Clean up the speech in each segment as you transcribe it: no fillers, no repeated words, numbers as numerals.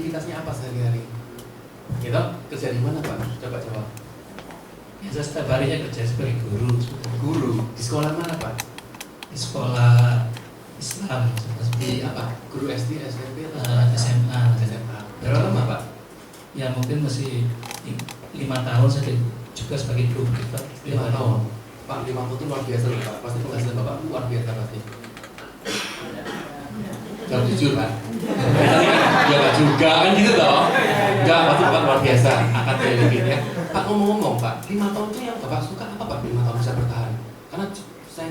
aktivitasnya apa sehari-hari? Gitu, kerja di mana Pak? Coba jawab. Ya, saya setiap harinya kerja sebagai guru. Guru di sekolah mana Pak? Di sekolah Islam. Di apa? Guru SD, SMP, SMA. SMA. Berapa lama Pak? Ya mungkin masih 5 tahun saya juga sebagai guru privat. 5 tahun. Pak, 5 tahun itu luar biasa loh Pak. Pasti penghasilan Bapak luar biasa pasti. Jawab jujur Pak. Ya nggak juga kan gitu toh. Enggak, pasti Bapak luar biasa. Akan lebih ya. Pak ngomong-ngomong Pak, 5 tahun itu yang Bapak suka apa Pak? 5 tahun bisa bertahan. Karena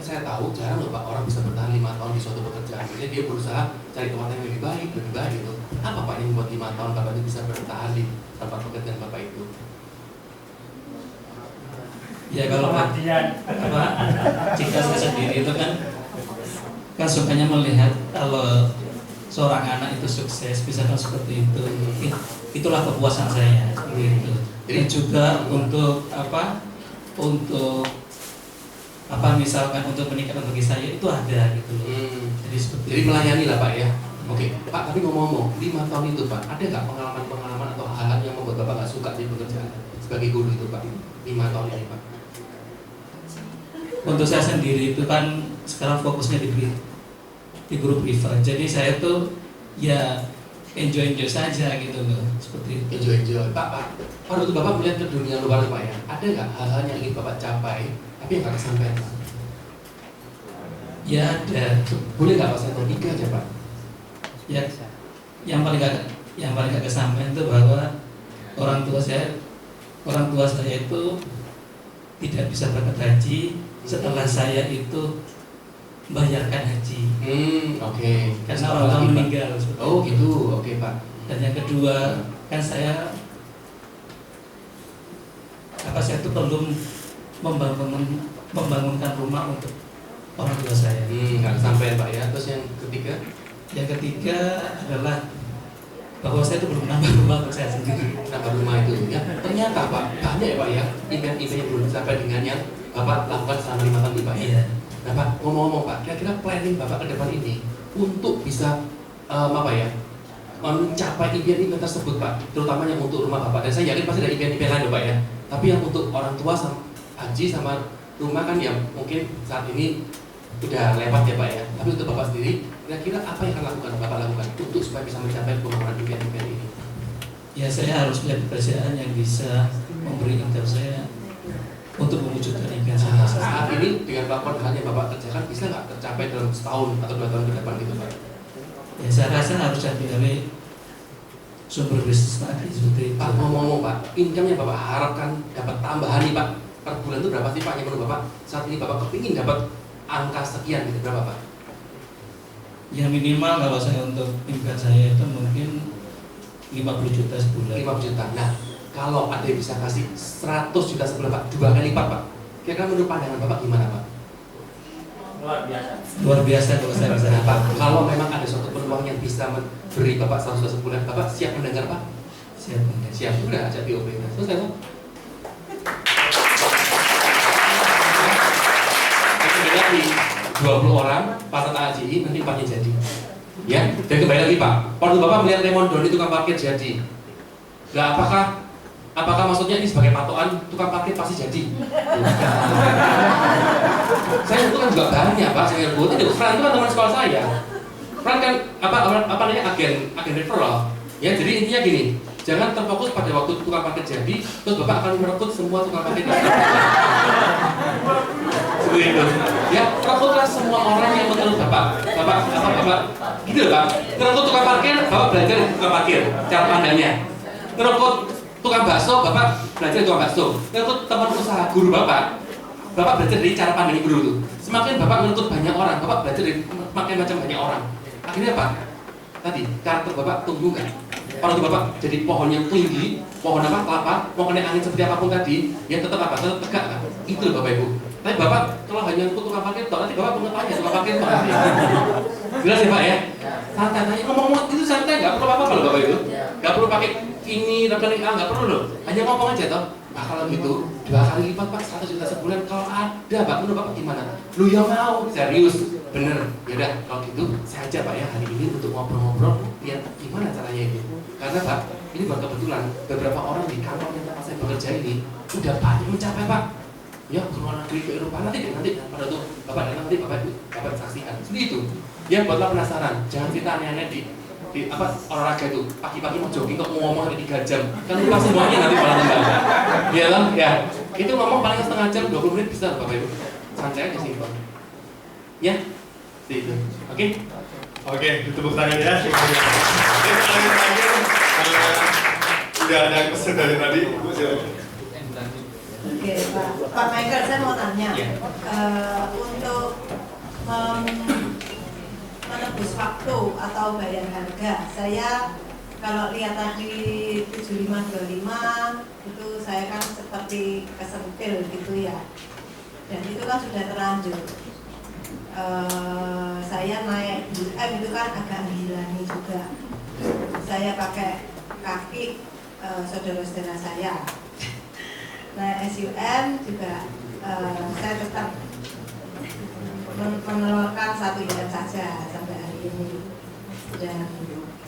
saya tahu jarang loh Pak orang bisa bertahan 5 tahun di suatu pekerjaan. Jadi dia berusaha cari tempat yang lebih baik gitu. Apa Pak yang membuat 5 tahun Bapak itu bisa bertahan di tempat pekerjaan Bapak itu? Ya kalau jika saya sendiri itu kan sukanya melihat kalau seorang anak itu sukses bisa seperti itu. Itulah kepuasan saya gitu. Jadi juga untuk misalkan untuk peningkatan bagi saya itu ada gitu loh. Jadi melayani lah Pak ya. Oke, Pak, tapi ngomong-ngomong 5 tahun itu Pak, ada nggak pengalaman atau hal-hal yang membuat Bapak nggak suka di pekerjaan sebagai guru itu Pak? 5 tahun ini Pak. Untuk saya sendiri itu kan sekarang fokusnya di guru privat. Jadi saya tuh ya enjoy saja gitu loh, seperti itu. Enjoy. Pak, pada waktu Bapak melihat ke dunia luar Pak ya, ada nggak hal-hal yang ingin Bapak capai tapi yang nggak kesampaian Pak? Ya ada. Boleh nggak Pak saya tahu 3 aja Pak? Ya, yang paling gak kesampaian itu bahwa orang tua saya itu tidak bisa berangkat haji setelah saya itu membayarkan haji. Oke. Karena orang tua meninggal. Oh gitu, oke Pak. Dan yang kedua kan saya itu perlu membangunkan rumah untuk orang tua saya. Nggak sampai Pak ya. Terus yang ketiga? Yang ketiga adalah bahwa saya itu belum nambah rumah untuk saya sendiri. Nambah rumah itu ya. Ternyata Pak banyak ya Pak ya event-event yang belum sampai dengan yang Bapak lakukan selama 5 tahun ini Pak ya. Iya. Nah Pak, ngomong-ngomong Pak, kira-kira planning Bapak ke depan ini untuk bisa mencapai impian-impian tersebut Pak, terutama yang untuk rumah Bapak. Dan saya yakin pasti ada impian-impian lain Pak ya. Tapi yang untuk orang tua sama haji sama rumah kan yang mungkin saat ini udah lewat ya Pak ya. Tapi untuk Bapak sendiri, kira-kira apa yang akan Bapak lakukan untuk supaya bisa mencapai pembangunan impian-impian ini? Ya saya harus melihat pekerjaan yang bisa memberi income saya untuk mewujudkan impian saya. Saat ini dengan melakukan hal yang Bapak kerjakan bisa nggak tercapai dalam setahun atau 2 tahun ke depan gitu Pak? Ya saya rasa harus dari sumber bisnis tadi seperti itu. Pak ngomong-ngomong Pak, income yang Bapak harapkan dapat tambahan nih Pak per bulan itu berapa sih Pak yang menurut Bapak saat ini Bapak kepingin dapat angka sekian gitu, berapa Pak? Ya minimal kalau saya untuk impian saya itu mungkin 50 juta sebulan. 50 juta. Nah, kalau ada yang bisa kasih 100 juta sebulan Pak, 2 kali lipat Pak, kira-kira menurut pandangan Bapak gimana Pak? Luar biasa kalau saya bisa Pak, kalau memang ada suatu peluang yang bisa memberi Bapak 100 juta sebulan, Bapak siap mendengar Pak? Siap. Siap, sudah ajak POP. Selesai Pak? Kembali lagi 20 orang peserta AJI nanti tempatnya jadi. Ya, dan kembali lagi Pak, waktu Bapak melihat Raymond Doni tukang parkir jadi, nah apakah maksudnya ini sebagai patokan tukang parkir pasti jadi? Saya itu kan juga banyak Pak, saya ngerti itu Fran itu kan teman sekolah saya. Fran kan apa namanya agen referral. Ya, jadi intinya gini, jangan terfokus pada waktu tukang parkir jadi, terus Bapak akan merekrut semua tukang parkir. Seperti itu. Ya, rekrutlah semua orang yang menurut Bapak gitu loh Pak. Ngerekrut tukang parkir, Bapak belajar tukang parkir, cara pandangnya. Ngerekrut tukang bakso, Bapak belajar tukang bakso. Ngerekrut teman usaha guru Bapak belajar dari cara pandang guru itu. Semakin Bapak ngerekrut banyak orang, Bapak belajar dari makin macam banyak orang. Akhirnya apa? Tadi karakter Bapak tumbuh kan? Orang tua Bapak jadi pohon yang tinggi, pohon apa? Kelapa, mau kena angin seperti apapun tadi, yang tetap apa? Tetap tegak kan? Itu loh Bapak Ibu. Tapi Bapak kalau hanya untuk tukang parkir, nanti Bapak pengetahuan ya tukang parkir Pak. Jelas ya Pak ya? Santai aja, ngomong itu santai, nggak perlu apa-apa loh Bapak Ibu. Nggak perlu pakai ini, rekening A, nggak perlu loh. Hanya ngomong aja toh. Nah kalau gitu, 2 kali lipat Pak, 100 juta sebulan. Kalau ada Pak, menurut Bapak gimana? Lu yang mau, serius, bener. Yaudah, kalau gitu saya ajak Pak ya hari ini untuk ngobrol-ngobrol, lihat gimana caranya itu. Karena Karena Pak, ini buat kebetulan beberapa orang di kantor yang tempat saya bekerja ini udah banyak mencapai Pak. Ya ke luar negeri, ke Eropa, nanti pada tuh Bapak datang nanti Bapak saksikan. Seperti itu. Ya buatlah penasaran, jangan kita aneh-aneh di olahraga itu pagi-pagi mau jogging kok mau ngomong sampai 3 jam kan lupa semuanya nanti malah tinggal ya lah ya itu ngomong paling setengah jam 20 menit bisa Bapak Ibu santai aja sih Pak ya itu oke ditepuk tangan ya sudah ada pesan dari tadi Ibu silakan. Oke Pak Michael saya mau tanya untuk menebus waktu atau bayar harga. Saya kalau lihat tadi 7525 itu saya kan seperti kesentil gitu ya. Dan itu kan sudah terlanjur. Saya naik UM itu kan agak menghilangin juga. Saya pakai kaki saudara-saudara saya. Naik SUM juga saya tetap menelurkan 1 UM saja sampai hari ini. Dan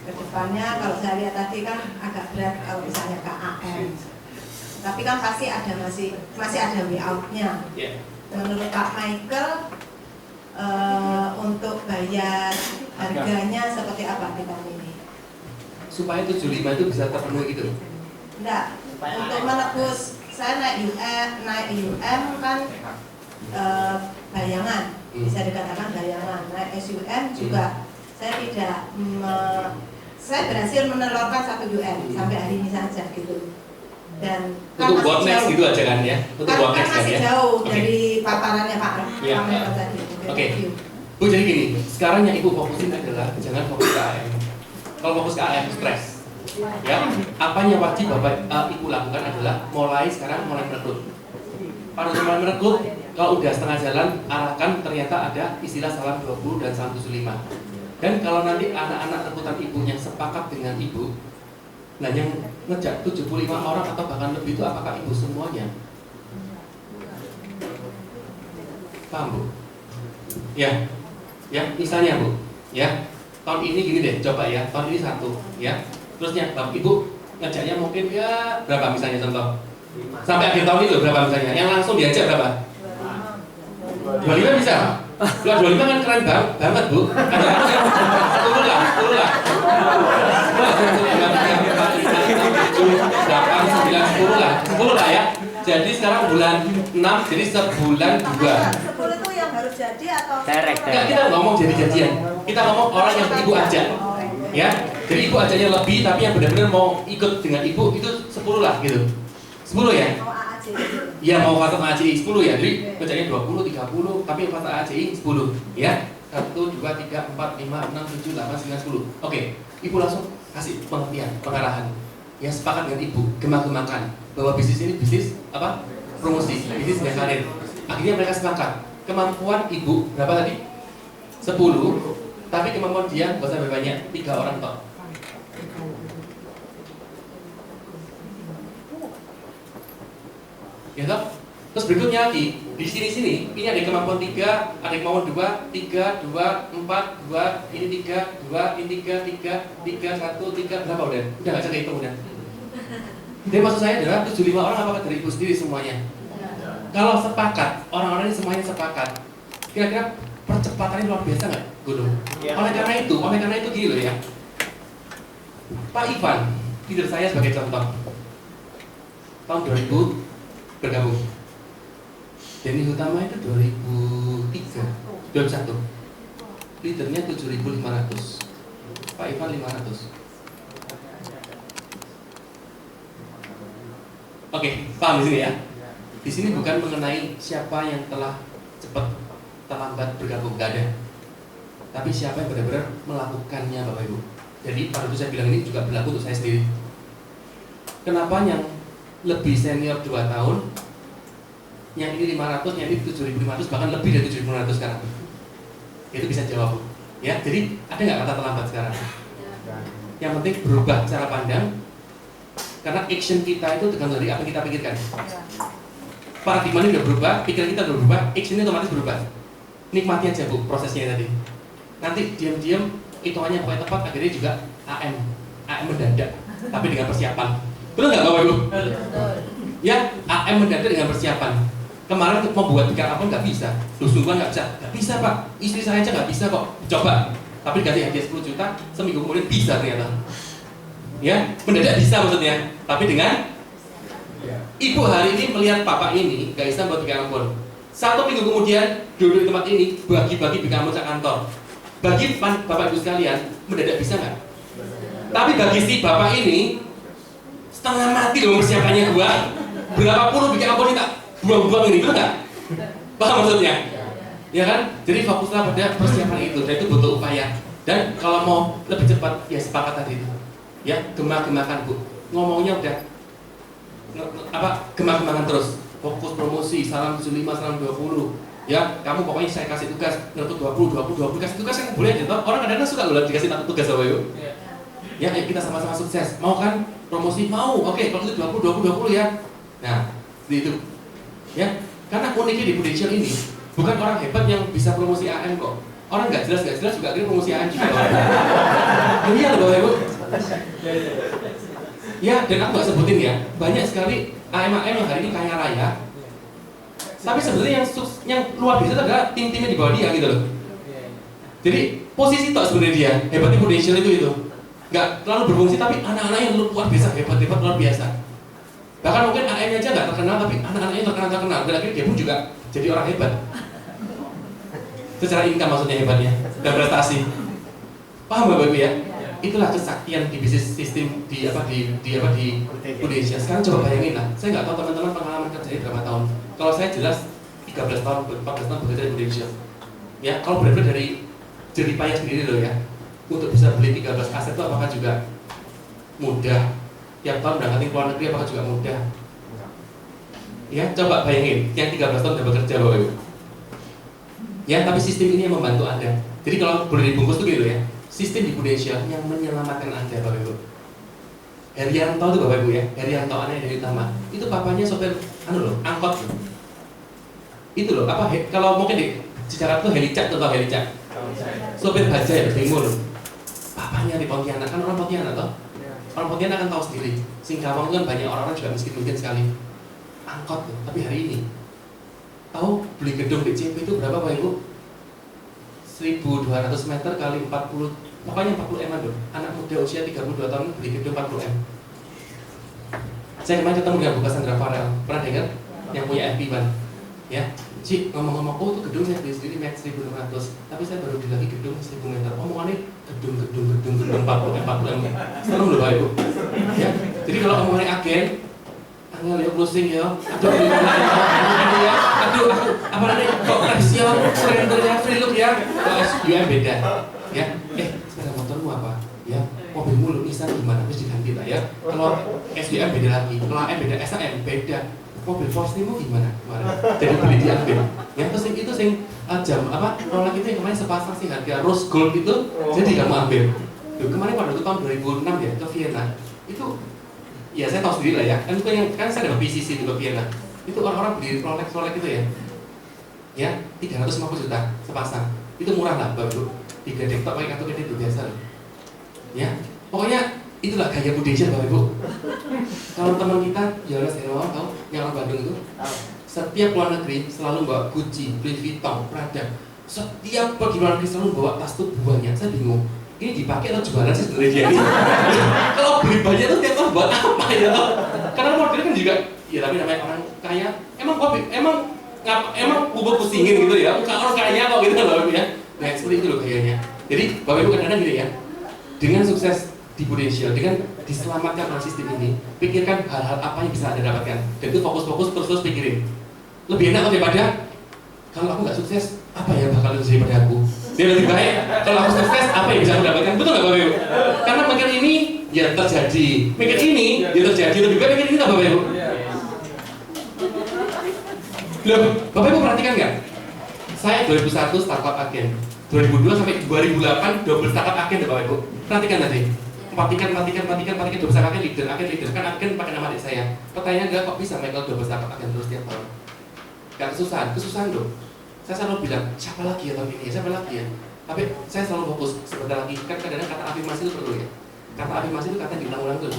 kedepannya kalau saya lihat tadi kan agak berat kalau misalnya ke AM. Tapi kan pasti ada masih ada way out-nya. Menurut Pak Michael untuk bayar harganya seperti apa di tahun ini? Supaya 75 itu bisa terpenuhi gitu? Enggak, untuk menebus saya naik UM kan bayangan, bisa dikatakan bayangan. Naik SUM juga saya tidak saya berhasil menelurkan 1 UM sampai hari ini saja gitu. Dan kan untuk buat next gitu aja kan ya? Untuk buat kan next masih ya? jauh dari paparannya Pak Michael tadi. Oke. Bu jadi gini, sekarang yang Ibu fokusin adalah jangan fokus ke AM. Kalau fokus ke AM stres. Ya, apa yang wajib Bapak Ibu lakukan adalah mulai merekrut. Pada mulai merekrut, kalau udah setengah jalan, arahkan ternyata ada istilah salam 20 dan salam 75. Dan kalau nanti anak-anak rekrutan Ibu yang sepakat dengan Ibu, nah yang ngejak 75 orang atau bahkan lebih itu apakah Ibu semuanya? Paham Bu? Ya, misalnya Bu, ya tahun ini gini deh, coba ya, tahun ini 1, ya. Terusnya Bapak Ibu ngajaknya mungkin ya berapa misalnya contoh? Sampai akhir tahun itu berapa misalnya? Yang langsung diajak berapa? 25 bisa? 25 kan keren banget Bu. Ajak aku ya 10 lah 10 lah ya. Jadi sekarang bulan 6, jadi sebulan 2. 10 itu yang harus jadi atau? Enggak, kita ngomong jadi-jadian. Kita ngomong orang yang Ibu ajak. Ya, jadi Ibu ajaknya lebih, tapi yang benar-benar mau ikut dengan Ibu itu 10 lah gitu. 10 ya? Mau AAC. Iya mau fase ACI 10 ya, jadi ajaknya 20, 30, tapi fase ACI 10 ya. 1, 2, 3, 4, 5, 6, 7, 8, 9, 10. Oke, Ibu langsung kasih pengertian, pengarahan. Ya sepakat dengan Ibu, gemah-gemahkan bahwa bisnis ini bisnis apa? Promosi, bisnis dan karir. Akhirnya mereka sepakat. Kemampuan Ibu berapa tadi? 10. Tapi kemampuan dia gak usah banyak, 3 orang toh. Ya toh? Terus berikutnya lagi di sini ini ada kemampuan 3, ada kemampuan 2, 3, 2, 4, 2, ini 3, 2, ini 3, 1, 3 berapa udah? Udah nggak bisa kehitung udah. Jadi maksud saya adalah 75 orang apakah dari Ibu sendiri semuanya? Kalau sepakat, orang-orang ini semuanya sepakat. Kira-kira percepatannya luar biasa nggak, Gunung? Oleh karena itu gini loh ya. Pak Ivan, leader saya sebagai contoh, tahun 2000 bergabung. Denny Utama itu 2001. Leadernya 7.500, Pak Ivan 500. Oke, paham di sini ya? Di sini bukan mengenai siapa yang telah cepat terlambat bergabung, nggak ada. Tapi siapa yang benar-benar melakukannya, Bapak Ibu. Jadi pada itu saya bilang ini juga berlaku untuk saya sendiri. Kenapa yang lebih senior 2 tahun, yang ini 500, yang ini 7.500, bahkan lebih dari 7.500 sekarang? Itu bisa jawab, ya. Jadi ada nggak kata terlambat sekarang? Yang penting berubah cara pandang, karena action kita itu tergantung dari apa yang kita pikirkan. Paradigma ini udah berubah, pikiran kita udah berubah, action ini otomatis berubah. Nikmati aja Bu prosesnya tadi. Nanti diam-diam hitungannya pokoknya tepat, akhirnya juga AM mendadak. tapi dengan persiapan. Betul nggak Bapak Ibu? Ya, AM mendadak dengan persiapan. Kemarin mau buat pick up nggak bisa, sungguhan nggak bisa Pak. Istri saya aja nggak bisa kok. Coba, tapi dikasih hadiah 10 juta, seminggu kemudian bisa ternyata. Ya, mendadak bisa maksudnya. Tapi dengan ibu hari ini melihat papa ini nggak bisa buat pick up. 1 minggu kemudian duduk di tempat ini bagi-bagi pick up kantor. Bagi bapak ibu sekalian, mendadak bisa nggak? Tapi bagi si bapak ini setengah mati loh persiapannya gua. Berapa puluh pick up ini tak buang-buang ini, betul nggak? Paham maksudnya? Ya kan? Jadi fokuslah pada persiapan itu, dan itu butuh upaya. Dan kalau mau lebih cepat, ya sepakat tadi itu. Ya, gemah-gemahkan Bu. Ngomongnya udah gemah-gemahkan terus. Fokus promosi, salam 75, salam 20. Ya, kamu pokoknya saya kasih tugas, ngerekut 20, kasih tugas yang boleh aja toh. Orang kadang-kadang suka loh dikasih tugas sama Bapak Ibu. Ya, ayo kita sama-sama sukses. Mau kan? Promosi? Mau. Oke, kalau itu 20 ya. Nah, seperti itu. Ya, karena uniknya di Prudential ini bukan orang hebat yang bisa promosi AM kok. Orang nggak jelas juga akhirnya promosi AM juga. Iya loh Bapak Ibu. Ya, dan aku nggak sebutin ya, banyak sekali AM yang hari ini kaya raya. Tapi sebenarnya yang luar biasa adalah tim-timnya di bawah dia gitu loh. Jadi posisi tok sebenarnya dia hebatnya Prudential itu nggak terlalu berfungsi, tapi anak-anak yang luar biasa hebat luar biasa. Bahkan mungkin AM-nya aja nggak terkenal, tapi anak-anaknya terkenal. Dan akhirnya dia pun juga jadi orang hebat. Secara income maksudnya hebatnya, dan prestasi. Paham Bapak Ibu ya? Itulah kesaktian di bisnis sistem di Indonesia. Sekarang coba bayangin lah. Saya nggak tahu teman-teman pengalaman kerjanya berapa tahun. Kalau saya jelas 13 tahun, 14 tahun bekerja di Indonesia. Ya, kalau benar-benar dari jerih payah sendiri loh ya. Untuk bisa beli 13 aset itu apakah juga mudah? Tiap tahun berangkat ke luar negeri apakah juga mudah? Ya, coba bayangin, yang 13 tahun sudah bekerja Bapak Ibu. Ya, tapi sistem ini yang membantu Anda. Jadi kalau boleh dibungkus tuh gitu ya, sistem di Prudential yang menyelamatkan Anda Bapak Ibu. Herianto itu Bapak Ibu ya, Herianto anaknya dari utama. Itu papanya sopir angkot loh. Itu loh, kalau mungkin di Cikarang tuh Helicak, tuh tau Helicak. Sopir bajai Timur. Papanya di Pontianak, kan orang Pontianak toh. Orang Pontianak kan tahu sendiri, Singkawang kan banyak orang-orang juga miskin sekali. Angkot tuh, tapi hari ini tahu beli gedung di CP itu berapa Bapak Ibu? 1.200 meter kali 40, pokoknya 40 M loh. Anak muda usia 32 tahun beli gedung 40 M. Saya kemarin ketemu dengan Bu Cassandra Farel, pernah dengar? Yang punya FB Ban. Ya, Cik, ngomong-ngomong, oh itu gedung saya beli sendiri max 1.600, tapi saya baru beli lagi gedung 1.000 meter. Omongannya gedung 40 M. Serem loh Bapak Ibu. Ya, jadi kalau omongannya agen, angel ya closing ya, aduh ya, aduh apa namanya kok rasio, surrendernya free look ya, kalau SUM beda, ya, sepeda motormu apa, ya, mobilmu lu Nissan gimana, terus diganti lah ya, kalau SUM beda lagi, kalau AM beda, SAM beda, mobil Porsche-mu gimana kemarin, jadi beli diambil, ya terus itu sing jam apa, Rolex itu yang kemarin sepasang sih harga rose gold itu, jadi kamu ambil, kemarin pada tahun 2006 ya ke Vienna, itu ya saya tahu sendiri lah ya, kan saya dapat PCC di Vienna. Itu orang-orang beli Rolex itu ya 350 juta sepasang. Itu murah lah Bapak Ibu. 3 desktop pakai kartu kredit itu biasa loh. Ya, pokoknya itulah gaya Prudential Bapak Ibu. Kalau teman kita, Yohanes Hermawan tahu yang orang Bandung itu, setiap luar negeri selalu bawa Gucci, Louis Vuitton, Prada. Setiap pergi luar negeri selalu bawa tas tuh banyak. Saya bingung. Ini dipakai atau jualan sih sebenarnya dia ini? Kalau beli banyak tuh tiap tahun buat apa ya? Karena modelnya kan juga, ya tapi namanya orang kaya, emang bubuk pusingin gitu ya, orang kaya kok gitu loh ya. Nah seperti itu loh kayaknya. Jadi Bapak Ibu kadang-kadang gini ya, dengan sukses di Prudential, dengan diselamatkan oleh sistem ini, pikirkan hal-hal apa yang bisa Anda dapatkan. Dan itu fokus-fokus terus pikirin. Lebih enak daripada kalau aku nggak sukses, apa ya bakal terjadi pada aku? Dia lebih baik kalau aku sukses, apa yang bisa aku dapatkan? Betul nggak Bapak Ibu? Karena mikir ini ya terjadi, mikir ini ya terjadi, lebih baik mikir ini nggak Bapak Ibu? Loh, Bapak Ibu perhatikan nggak? Saya 2001 startup agen, 2002 sampai 2008 double startup agen Bapak Ibu. Perhatikan tadi. Matikan double startup agen leader, kan agen pakai nama adik saya. Pertanyaan nggak kok bisa Michael double startup agen terus tiap tahun? Gak kesusahan dong. Saya selalu bilang, siapa lagi ya tahun ini, siapa lagi ya. Tapi saya selalu fokus, sebentar lagi, kan kadang-kadang kata afirmasi itu perlu ya. Kata afirmasi itu kata yang diulang-ulang tuh.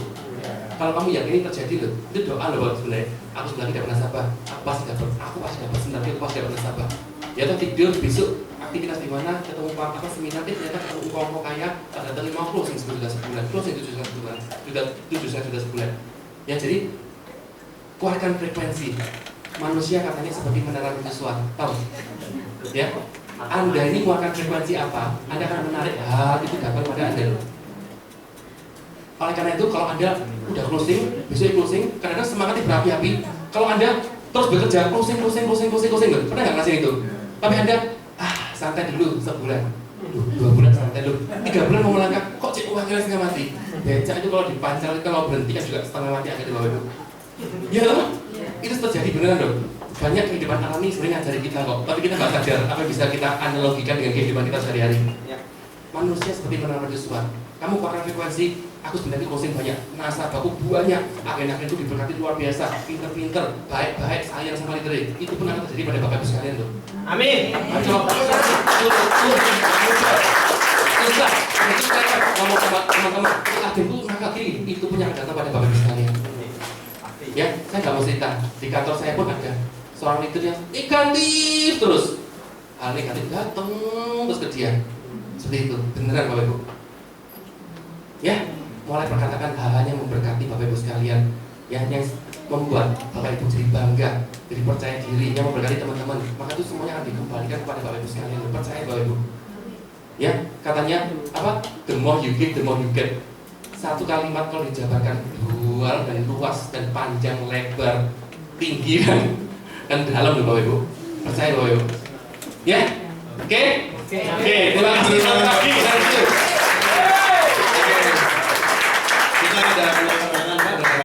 Kalau kamu yakin ini terjadi loh, itu doa loh sebenarnya. Aku sebenarnya tidak pernah sabar. Aku pasti dapat. Sebenarnya aku pasti dapat nasabah. Ya atau tidur besok aktivitas di mana, ketemu apa seminar, ternyata ketemu kelompok kaya, ada 5 closing sebulan, closing 7,5 sebulan. Ya jadi kuatkan frekuensi. Manusia katanya seperti menara mercusuar, tahu? Ya, Anda ini kuatkan frekuensi apa? Anda akan menarik hal itu dapat pada Anda. Oleh karena itu kalau Anda udah closing, besok closing, kadang-kadang semangatnya berapi-api. Kalau Anda terus bekerja closing, pernah nggak ngerasain itu? Tapi Anda santai dulu sebulan, 2 bulan santai dulu, 3 bulan mau melangkah, kok cek uangnya setengah mati. Becak itu kalau dipancar, kalau berhenti kan juga setengah mati akan dibawa itu. Ya loh, itu terjadi beneran loh. Banyak kehidupan alami sebenarnya ngajari kita kok, tapi kita nggak sadar apa yang bisa kita analogikan dengan kehidupan kita sehari-hari. Manusia seperti menara mercusuar. Kamu pakai frekuensi, aku sebenarnya closing banyak, nasabahku banyak, agen-agen itu diberkati luar biasa, pinter-pinter, baik-baik, sayang sama leader. Itu pun akan terjadi pada bapak ibu sekalian loh. Amin. Coba susah. Ngomong sama teman-teman, agenku nakal gini, itu punya data pada bapak ibu sekalian. Ya, saya nggak mau cerita. Di kantor saya pun ada seorang leader yang negatif terus, hal negatif datang terus ke dia. Seperti itu, beneran bapak ibu. Ya, mulai perkatakan hal-hal yang memberkati bapak ibu sekalian, yang membuat bapak ibu jadi bangga, jadi percaya diri, yang memberkati teman-teman. Maka itu semuanya akan dikembalikan kepada bapak ibu sekalian. Percaya bapak ibu. Ya, katanya apa? The more you give, the more you get. Satu kalimat kalau dijabarkan dual dan luas dan panjang lebar, tinggi dan dalam loh bapak ibu. Percaya bapak ibu. Ya, oke. Terima kasih.